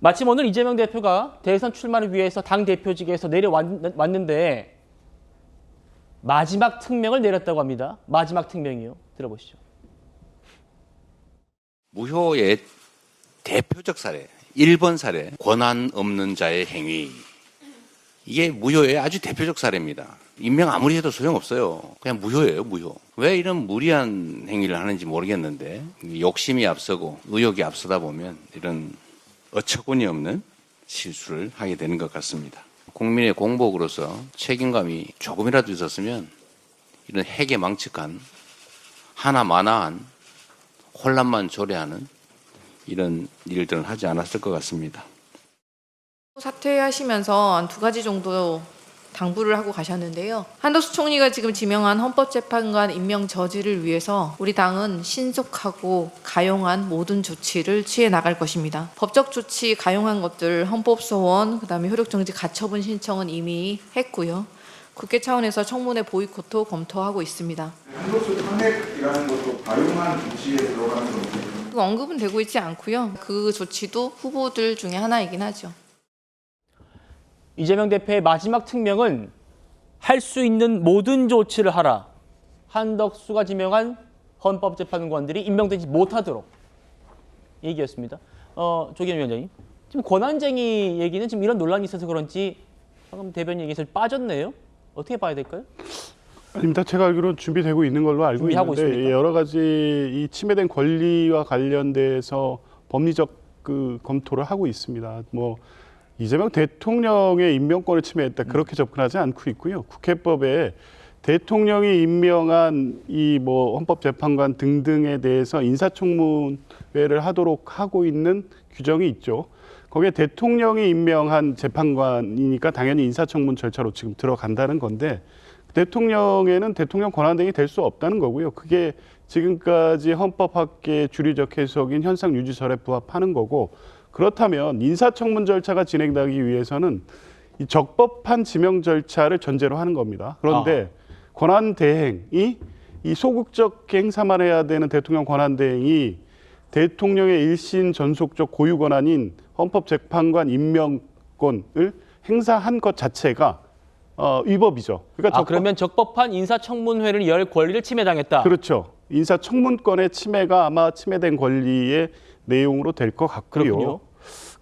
마침 오늘 이재명 대표가 대선 출마를 위해서 당 대표직에서 내려왔는데 마지막 특명을 내렸다고 합니다. 마지막 특명이요. 들어보시죠. 무효의 대표적 사례, 1번 사례, 권한 없는 자의 행위. 이게 무효의 아주 대표적 사례입니다. 임명 아무리 해도 소용없어요. 그냥 무효예요, 무효. 왜 이런 무리한 행위를 하는지 모르겠는데 욕심이 앞서고 의욕이 앞서다 보면 이런 어처구니 없는 실수를 하게 되는 것 같습니다. 국민의 공복으로서 책임감이 조금이라도 있었으면 이런 해괴망측한 하나마나한 혼란만 초래하는 이런 일들은 하지 않았을 것 같습니다. 사퇴하시면서 한 2가지 정도 당부를 하고 가셨는데요. 한덕수 총리가 지금 지명한 헌법재판관 임명 저지를 위해서 우리 당은 신속하고 가용한 모든 조치를 취해 나갈 것입니다. 법적 조치 가용한 것들 헌법소원, 그다음에 효력정지 가처분 신청은 이미 했고요. 국회 차원에서 청문회 보이콧도 검토하고 있습니다. 한덕수 탄핵이라는 것도 가용한 조치에 들어가는 겁니다. 그 언급은 되고 있지 않고요. 그 조치도 후보들 중에 하나이긴 하죠. 이재명 대표의 마지막 특명은 할 수 있는 모든 조치를 하라. 한덕수가 지명한 헌법재판관들이 임명되지 못하도록 얘기였습니다. 조기현 위원장님, 지금 권한쟁의 얘기는 지금 이런 논란이 있어서 그런지 방금 대변인 얘기에서 빠졌네요. 어떻게 봐야 될까요? 아닙니다. 제가 알기로는 준비되고 있는 걸로 알고 준비하고 있는데 있습니까? 여러 가지 이 침해된 권리와 관련돼서 법리적 검토를 하고 있습니다. 뭐 이재명 대통령의 임명권을 침해했다 그렇게 접근하지 않고 있고요. 국회법에 대통령이 임명한 이 뭐 헌법재판관 등등에 대해서 인사청문회를 하도록 하고 있는 규정이 있죠. 거기에 대통령이 임명한 재판관이니까 당연히 인사청문 절차로 지금 들어간다는 건데 대통령에는 대통령 권한대행이 될 수 없다는 거고요. 그게 지금까지 헌법학계의 주류적 해석인 현상유지설에 부합하는 거고 그렇다면 인사청문 절차가 진행되기 위해서는 이 적법한 지명 절차를 전제로 하는 겁니다. 그런데 권한대행이 이 소극적 행사만 해야 되는 대통령 권한대행이 대통령의 일신 전속적 고유 권한인 헌법재판관 임명권을 행사한 것 자체가 위법이죠. 그러니까 그러면 적법한 인사청문회를 열 권리를 침해당했다. 그렇죠. 인사청문권의 침해가 아마 침해된 권리의 내용으로 될 것 같고요. 그렇군요.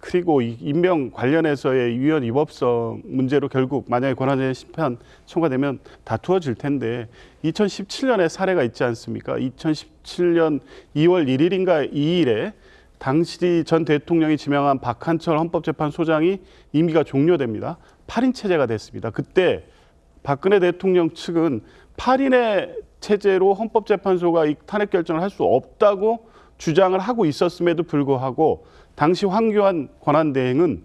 그리고 이 임명 관련해서의 위헌 위법성 문제로 결국 만약에 권한쟁의 심판 청구되면 다투어질 텐데 2017년에 사례가 있지 않습니까? 2017년 2월 1일인가 2일에 당시 전 대통령이 지명한 박한철 헌법재판소장이 임기가 종료됩니다. 8인 체제가 됐습니다. 그때 박근혜 대통령 측은 8인의 체제로 헌법재판소가 이 탄핵 결정을 할 수 없다고 주장을 하고 있었음에도 불구하고 당시 황교안 권한대행은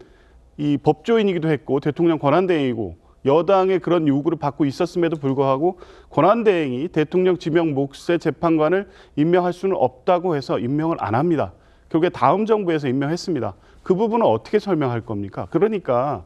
이 법조인이기도 했고 대통령 권한대행이고 여당의 그런 요구를 받고 있었음에도 불구하고 권한대행이 대통령 지명 몫의 재판관을 임명할 수는 없다고 해서 임명을 안 합니다. 결국에 다음 정부에서 임명했습니다. 그 부분은 어떻게 설명할 겁니까? 그러니까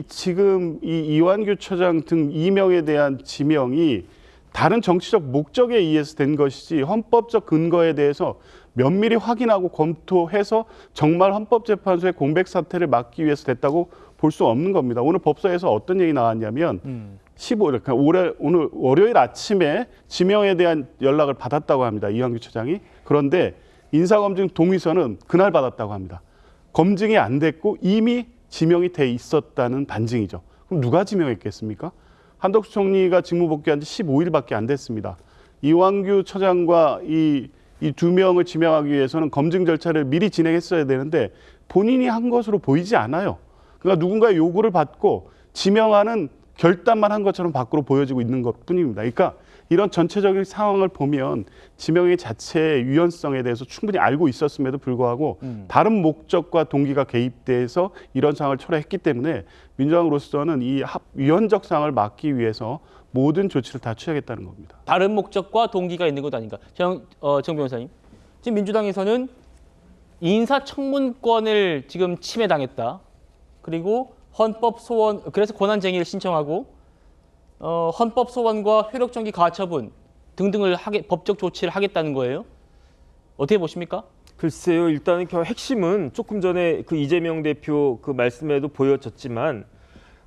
지금 이완규 처장 등 2명에 대한 지명이 다른 정치적 목적에 의해서 된 것이지 헌법적 근거에 대해서 면밀히 확인하고 검토해서 정말 헌법재판소의 공백 사태를 막기 위해서 됐다고 볼 수 없는 겁니다. 오늘 법사에서 어떤 얘기 나왔냐면 15일, 그러니까 오늘 월요일 아침에 지명에 대한 연락을 받았다고 합니다. 이완규 처장이. 그런데 인사검증 동의서는 그날 받았다고 합니다. 검증이 안 됐고 이미 지명이 돼 있었다는 반증이죠. 그럼 누가 지명했겠습니까? 한덕수 총리가 직무 복귀한 지 15일밖에 안 됐습니다. 이완규 처장과 이 2명을 지명하기 위해서는 검증 절차를 미리 진행했어야 되는데 본인이 한 것으로 보이지 않아요. 그러니까 누군가의 요구를 받고 지명하는 결단만 한 것처럼 밖으로 보여지고 있는 것뿐입니다. 그러니까 이런 전체적인 상황을 보면 지명의 자체의 유연성에 대해서 충분히 알고 있었음에도 불구하고 다른 목적과 동기가 개입돼서 이런 상황을 초래했기 때문에 민주당으로서는 이 위헌적 상황을 막기 위해서 모든 조치를 다 취하겠다는 겁니다. 다른 목적과 동기가 있는 것 아닌가? 정 변호사님, 지금 민주당에서는 인사청문권을 지금 침해당했다. 그리고 헌법소원, 그래서 권한쟁의를 신청하고 헌법소원과 효력정지 가처분 등등을 법적 조치를 하겠다는 거예요. 어떻게 보십니까? 글쎄요, 일단은 핵심은 조금 전에 그 이재명 대표 그 말씀에도 보여졌지만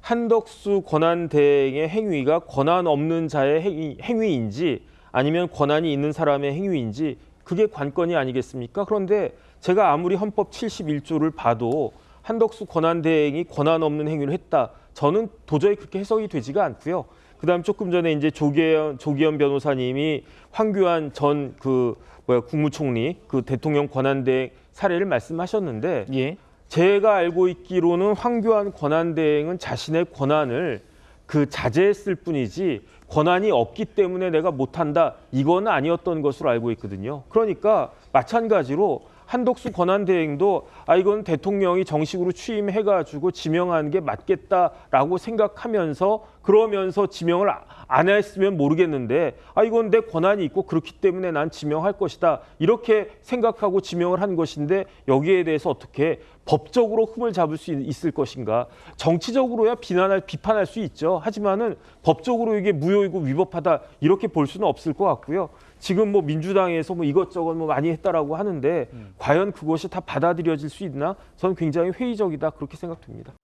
한덕수 권한대행의 행위가 권한 없는 자의 행위인지 아니면 권한이 있는 사람의 행위인지 그게 관건이 아니겠습니까? 그런데 제가 아무리 헌법 71조를 봐도 한덕수 권한대행이 권한 없는 행위를 했다. 저는 도저히 그렇게 해석이 되지가 않고요. 그다음 조금 전에 이제 조기현 변호사님이 황교안 전 국무총리 그 대통령 권한대행 사례를 말씀하셨는데 예. 제가 알고 있기로는 황교안 권한대행은 자신의 권한을 그 자제했을 뿐이지 권한이 없기 때문에 내가 못한다 이건 아니었던 것으로 알고 있거든요. 그러니까 마찬가지로 한덕수 권한대행도 이건 대통령이 정식으로 취임해가지고 지명하는 게 맞겠다라고 생각하면서 그러면서 지명을 안 했으면 모르겠는데 이건 내 권한이 있고 그렇기 때문에 난 지명할 것이다 이렇게 생각하고 지명을 한 것인데 여기에 대해서 어떻게 법적으로 흠을 잡을 수 있을 것인가. 정치적으로야 비판할 수 있죠. 하지만은 법적으로 이게 무효이고 위법하다 이렇게 볼 수는 없을 것 같고요. 지금 뭐 민주당에서 뭐 이것저것 뭐 많이 했다라고 하는데 과연 그것이 다 받아들여질 수 있나? 저는 굉장히 회의적이다 그렇게 생각됩니다.